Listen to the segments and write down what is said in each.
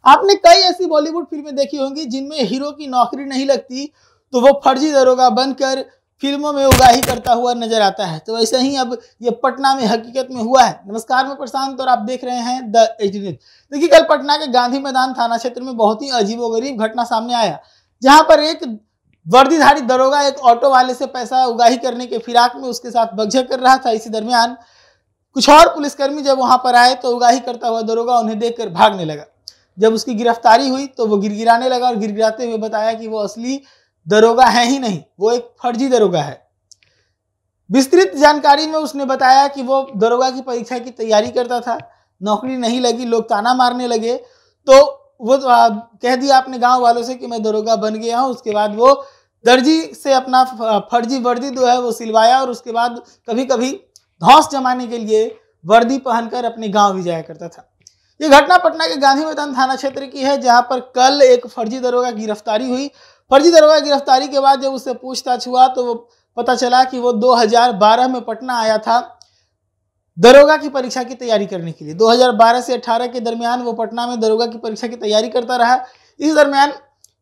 आपने कई ऐसी बॉलीवुड फिल्में देखी होंगी जिनमें हीरो की नौकरी नहीं लगती तो वो फर्जी दरोगा बनकर फिल्मों में उगाही करता हुआ नजर आता है। तो वैसे ही अब ये पटना में हकीकत में हुआ है। नमस्कार, मैं प्रशांत और आप देख रहे हैं द एच न्यूज। देखिए, कल पटना के गांधी मैदान थाना क्षेत्र में बहुत ही अजीबोगरीब घटना सामने आया, जहां पर एक वर्दीधारी दरोगा एक ऑटो वाले से पैसा उगाही करने के फिराक में उसके साथ बकझक कर रहा था। इसी दरमियान कुछ और पुलिसकर्मी जब वहां पर आए तो उगाही करता हुआ दरोगा उन्हें देखकर भागने लगा। जब उसकी गिरफ्तारी हुई तो वो गिड़गिड़ाने लगा और गिड़गिड़ाते हुए बताया कि वो असली दरोगा है ही नहीं, वो एक फर्जी दरोगा है। विस्तृत जानकारी में उसने बताया कि वो दरोगा की परीक्षा की तैयारी करता था, नौकरी नहीं लगी, लोग ताना मारने लगे तो वो कह दिया अपने गांव वालों से कि मैं दरोगा बन गया हूं। उसके बाद वो दर्जी से अपना फर्जी वर्दी जो है वो सिलवाया और उसके बाद कभी कभी धौंस जमाने के लिए वर्दी पहनकर अपने गांव भी जाया करता था। ये घटना पटना के गांधी मैदान थाना क्षेत्र की है, जहां पर कल एक फर्जी दरोगा की गिरफ्तारी हुई। फर्जी दरोगा की गिरफ्तारी के बाद जब उससे पूछताछ हुआ तो वो पता चला कि वो 2012 में पटना आया था दरोगा की परीक्षा की तैयारी करने के लिए। 2012 से 18 के दरमियान वो पटना में दरोगा की परीक्षा की तैयारी करता रहा। इस दरमियान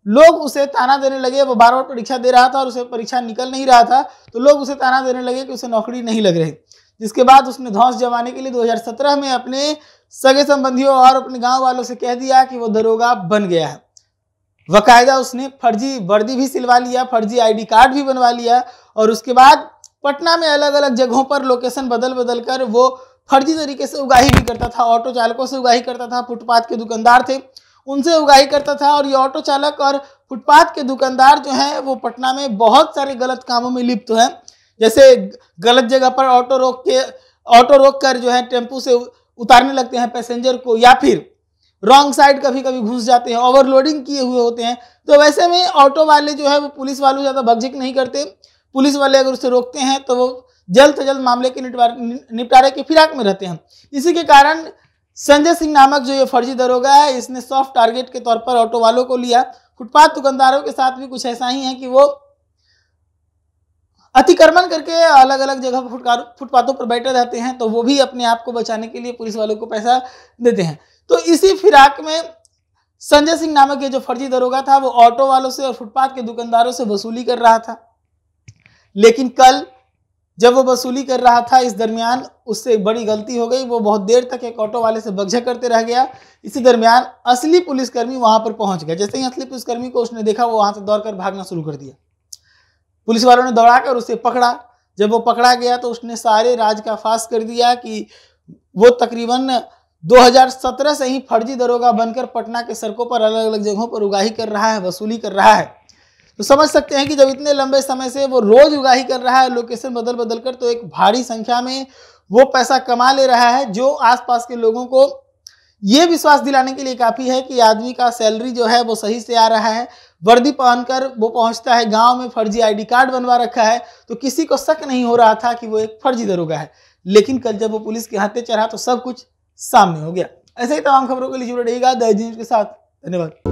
लोग उसे ताना देने लगे, वो बार बार परीक्षा दे रहा था और उसे परीक्षा निकल नहीं रहा था, तो लोग उसे ताना देने लगे कि उसे नौकरी नहीं लग रही। जिसके बाद उसने धौंस जमाने के लिए 2017 में अपने सगे संबंधियों और अपने गांव वालों से कह दिया कि वो दरोगा बन गया है। वकायदा उसने फर्जी वर्दी भी सिलवा लिया, फर्जी आईडी कार्ड भी बनवा लिया और उसके बाद पटना में अलग अलग जगहों पर लोकेशन बदल बदल कर वो फर्जी तरीके से उगाही भी करता था। ऑटो चालकों से उगाही करता था, फुटपाथ के दुकानदार थे उनसे उगाही करता था। और ये ऑटो चालक और फुटपाथ के दुकानदार जो हैं वो पटना में बहुत सारे गलत कामों में लिप्त हैं। जैसे गलत जगह पर ऑटो रोक कर जो है टेम्पू से उतारने लगते हैं पैसेंजर को, या फिर रॉन्ग साइड कभी कभी घुस जाते हैं, ओवरलोडिंग किए हुए होते हैं। तो वैसे में ऑटो वाले जो है वो पुलिस वालों ज़्यादा बकझक नहीं करते। पुलिस वाले अगर उसे रोकते हैं तो वो जल्द से जल्द मामले के निपटारे के फिराक में रहते हैं। इसी के कारण संजय सिंह नामक जो ये फर्जी दरोगा है, इसने सॉफ्ट टारगेट के तौर पर ऑटो वालों को लिया। फुटपाथ दुकानदारों के साथ भी कुछ ऐसा ही है कि वो अतिक्रमण करके अलग अलग जगह फुटपाथों पर बैठे रहते हैं, तो वो भी अपने आप को बचाने के लिए पुलिस वालों को पैसा देते हैं। तो इसी फिराक में संजय सिंह नामक ये जो फर्जी दरोगा था वो ऑटो वालों से और फुटपाथ के दुकानदारों से वसूली कर रहा था। लेकिन कल जब वो वसूली कर रहा था, इस दरमियान उससे एक बड़ी गलती हो गई। वो बहुत देर तक एक ऑटो वाले से बकझक करते रह गया। इसी दरमियान असली पुलिसकर्मी वहां पर पहुंच गया। जैसे ही असली पुलिसकर्मी को उसने देखा, वो वहां से दौड़कर भागना शुरू कर दिया। पुलिस वालों ने दौड़ाकर उसे पकड़ा। जब वो पकड़ा गया तो उसने सारे राज का फाश कर दिया कि वो तकरीबन 2017 से ही फर्जी दरोगा बनकर पटना के सड़कों पर अलग अलग जगहों पर उगाही कर रहा है, वसूली कर रहा है। तो समझ सकते हैं कि जब इतने लंबे समय से वो रोज उगाही कर रहा है लोकेशन बदल बदल कर, तो एक भारी संख्या में वो पैसा कमा ले रहा है, जो आसपास के लोगों को ये विश्वास दिलाने के लिए काफ़ी है कि आदमी का सैलरी जो है वो सही से आ रहा है। वर्दी पहनकर वो पहुंचता है गांव में, फर्जी आईडी कार्ड बनवा रखा है, तो किसी को शक नहीं हो रहा था कि वो एक फर्जी दरोगा है। लेकिन कल जब वो पुलिस के हाथे चढ़ा तो सब कुछ सामने हो गया। ऐसे ही तमाम खबरों के लिए जुड़े रहिएगा द न्यूज के साथ। धन्यवाद।